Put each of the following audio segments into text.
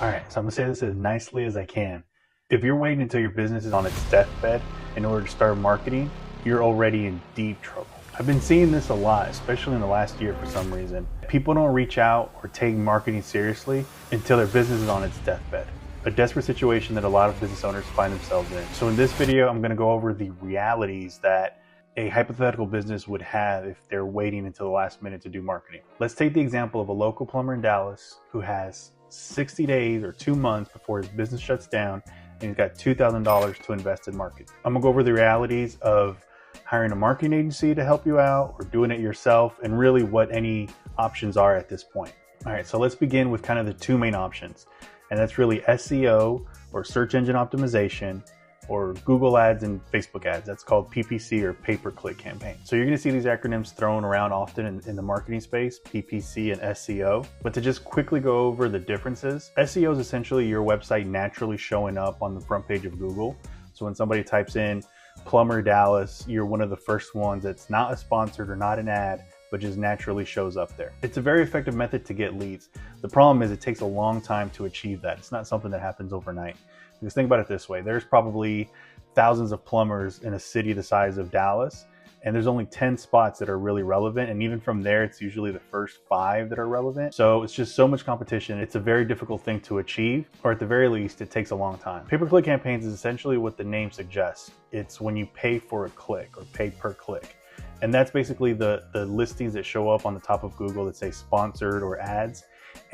All right, so I'm gonna say this as nicely as I can. If you're waiting until your business is on its deathbed in order to start marketing, you're already in deep trouble. I've been seeing this a lot, especially in the last year for some reason. People don't reach out or take marketing seriously until their business is on its deathbed. A desperate situation that a lot of business owners find themselves in. So in this video, I'm gonna go over the realities that a hypothetical business would have if they're waiting until the last minute to do marketing. Let's take the example of a local plumber in Dallas who has 60 days or 2 months before his business shuts down and he's got $2,000 to invest in marketing. I'm gonna go over the realities of hiring a marketing agency to help you out or doing it yourself and really what any options are at this point. All right, so let's begin with kind of the two main options. And that's really SEO or search engine optimization or Google ads and Facebook ads. That's called PPC or pay-per-click campaign. So you're gonna see these acronyms thrown around often in the marketing space, PPC and SEO. But to just quickly go over the differences, SEO is essentially your website naturally showing up on the front page of Google. So when somebody types in plumber Dallas, you're one of the first ones that's not a sponsored or not an ad, but just naturally shows up there. It's a very effective method to get leads. The problem is it takes a long time to achieve that. It's not something that happens overnight. Because think about it this way, there's probably thousands of plumbers in a city the size of Dallas, and there's only 10 spots that are really relevant. And even from there, it's usually the first 5 that are relevant. So it's just so much competition. It's a very difficult thing to achieve, or at the very least, it takes a long time. Pay-per-click campaigns is essentially what the name suggests. It's when you pay for a click or pay per click. And that's basically the listings that show up on the top of Google that say sponsored or ads.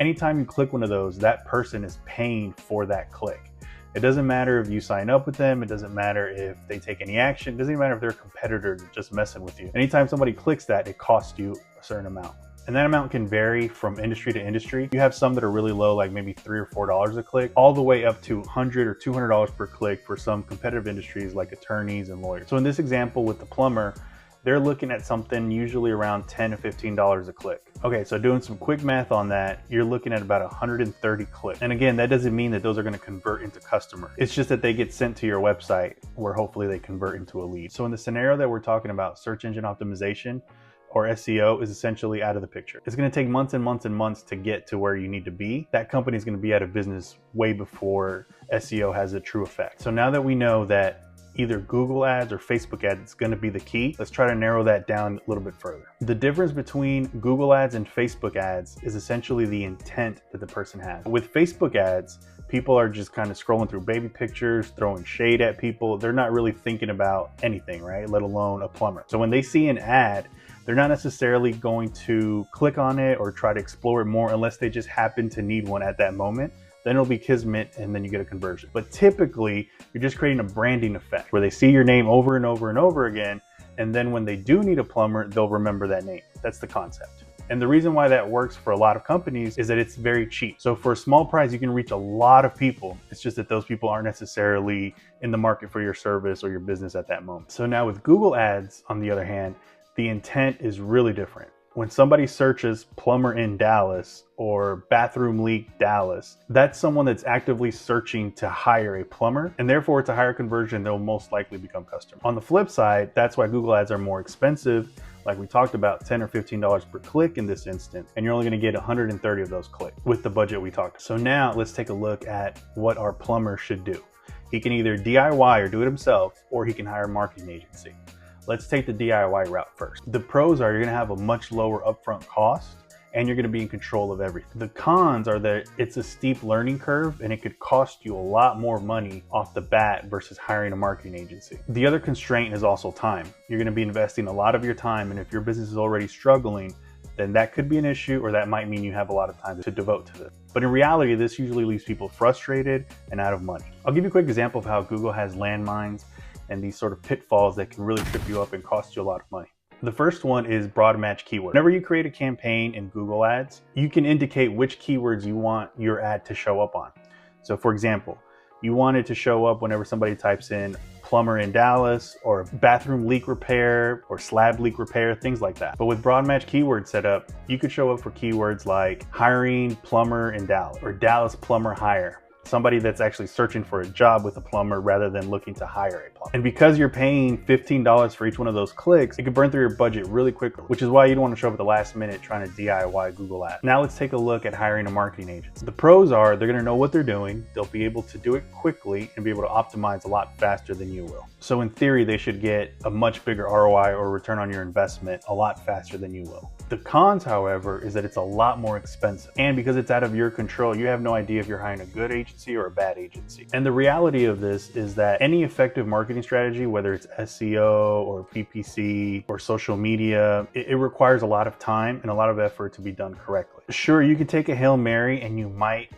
Anytime you click one of those, that person is paying for that click. It doesn't matter if you sign up with them. It doesn't matter if they take any action. It doesn't even matter if they're a competitor just messing with you. Anytime somebody clicks that, it costs you a certain amount. And that amount can vary from industry to industry. You have some that are really low, like maybe $3 or $4 a click, all the way up to $100 or $200 per click for some competitive industries like attorneys and lawyers. So in this example with the plumber, they're looking at something usually around $10 to $15 a click. Okay, so doing some quick math on that, you're looking at about 130 clicks. And again, that doesn't mean that those are gonna convert into customers. It's just that they get sent to your website where hopefully they convert into a lead. So in the scenario that we're talking about, search engine optimization or SEO is essentially out of the picture. It's gonna take months and months and months to get to where you need to be. That company is gonna be out of business way before SEO has a true effect. So now that we know that either Google ads or Facebook ads is going to be the key, let's try to narrow that down a little bit further. The difference between Google ads and Facebook ads is essentially the intent that the person has. With Facebook ads, people are just kind of scrolling through baby pictures, throwing shade at people. They're not really thinking about anything, right? Let alone a plumber. So when they see an ad, they're not necessarily going to click on it or try to explore it more unless they just happen to need one at that moment. Then it'll be kismet and then you get a conversion. But typically, you're just creating a branding effect where they see your name over and over and over again. And then when they do need a plumber, they'll remember that name. That's the concept. And the reason why that works for a lot of companies is that it's very cheap. So for a small price, you can reach a lot of people. It's just that those people aren't necessarily in the market for your service or your business at that moment. So now with Google ads, on the other hand, the intent is really different. When somebody searches plumber in Dallas or bathroom leak Dallas, that's someone that's actively searching to hire a plumber, and therefore it's a higher conversion. They'll most likely become customers. On the flip side, that's why Google ads are more expensive. Like we talked about, $10 or $15 per click in this instance, and you're only gonna get 130 of those clicks with the budget we talked. So now let's take a look at what our plumber should do. He can either DIY or do it himself, or he can hire a marketing agency. Let's take the DIY route first. The pros are you're gonna have a much lower upfront cost and you're gonna be in control of everything. The cons are that it's a steep learning curve and it could cost you a lot more money off the bat versus hiring a marketing agency. The other constraint is also time. You're gonna be investing a lot of your time, and if your business is already struggling, then that could be an issue, or that might mean you have a lot of time to devote to this. But in reality, this usually leaves people frustrated and out of money. I'll give you a quick example of how Google has landmines and these sort of pitfalls that can really trip you up and cost you a lot of money. The first one is broad match keyword. Whenever you create a campaign in Google ads, you can indicate which keywords you want your ad to show up on. So for example, you want it to show up whenever somebody types in plumber in Dallas or bathroom leak repair or slab leak repair, things like that. But with broad match keyword setup, you could show up for keywords like hiring plumber in Dallas or Dallas plumber hire. Somebody that's actually searching for a job with a plumber rather than looking to hire a plumber. plumber. And because you're paying $15 for each one of those clicks, it can burn through your budget really quickly, which is why you don't want to show up at the last minute trying to DIY Google Ads. Now let's take a look at hiring a marketing agency. The pros are they're going to know what they're doing, they'll be able to do it quickly and be able to optimize a lot faster than you will. So in theory, they should get a much bigger ROI or return on your investment a lot faster than you will. The cons, however, is that it's a lot more expensive. And because it's out of your control, you have no idea if you're hiring a good agency or a bad agency. And the reality of this is that any effective marketing strategy, whether it's SEO or PPC or social media, it requires a lot of time and a lot of effort to be done correctly. Sure, you can take a Hail Mary and you might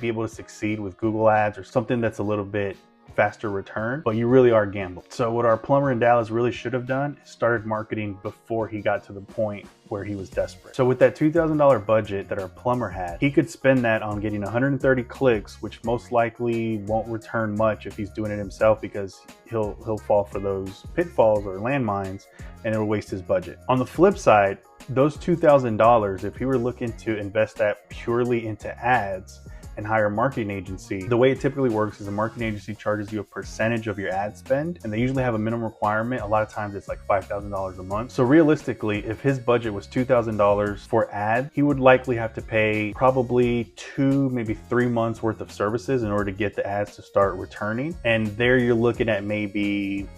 be able to succeed with Google Ads or something that's a little bit faster return, but you really are gambling. So what our plumber in Dallas really should have done is started marketing before he got to the point where he was desperate. So with that $2,000 budget that our plumber had, he could spend that on getting 130 clicks, which most likely won't return much if he's doing it himself, because he'll fall for those pitfalls or landmines and it'll waste his budget. On the flip side, those $2,000, if he were looking to invest that purely into ads and hire a marketing agency, the way it typically works is a marketing agency charges you a percentage of your ad spend, and they usually have a minimum requirement. A lot of times it's like $5,000 a month. So realistically, if his budget was $2,000 for ads, he would likely have to pay probably 2, maybe 3 months worth of services in order to get the ads to start returning. And there you're looking at maybe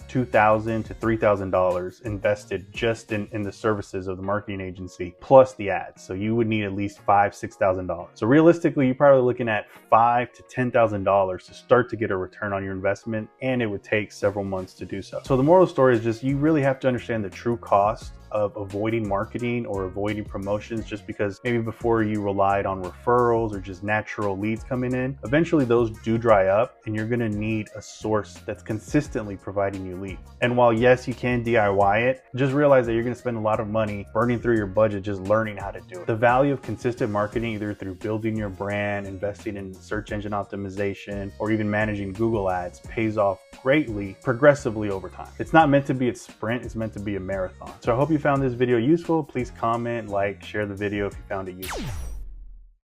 $2,000 to $3,000 invested just in the services of the marketing agency plus the ads. So you would need at least $5,000 to $6,000. So realistically, you're probably looking at $5,000 to $10,000 to start to get a return on your investment, and it would take several months to do so. So the moral of the story is just you really have to understand the true cost of avoiding marketing or avoiding promotions, just because maybe before you relied on referrals or just natural leads coming in. Eventually those do dry up and you're going to need a source that's consistently providing you leads. And while yes, you can DIY it, just realize that you're going to spend a lot of money burning through your budget just learning how to do it. The value of consistent marketing, either through building your brand, investing in search engine optimization, or even managing Google Ads, pays off greatly progressively over time. It's not meant to be a sprint, it's meant to be a marathon. So I hope you found this video useful. Please comment, like, share the video if you found it useful.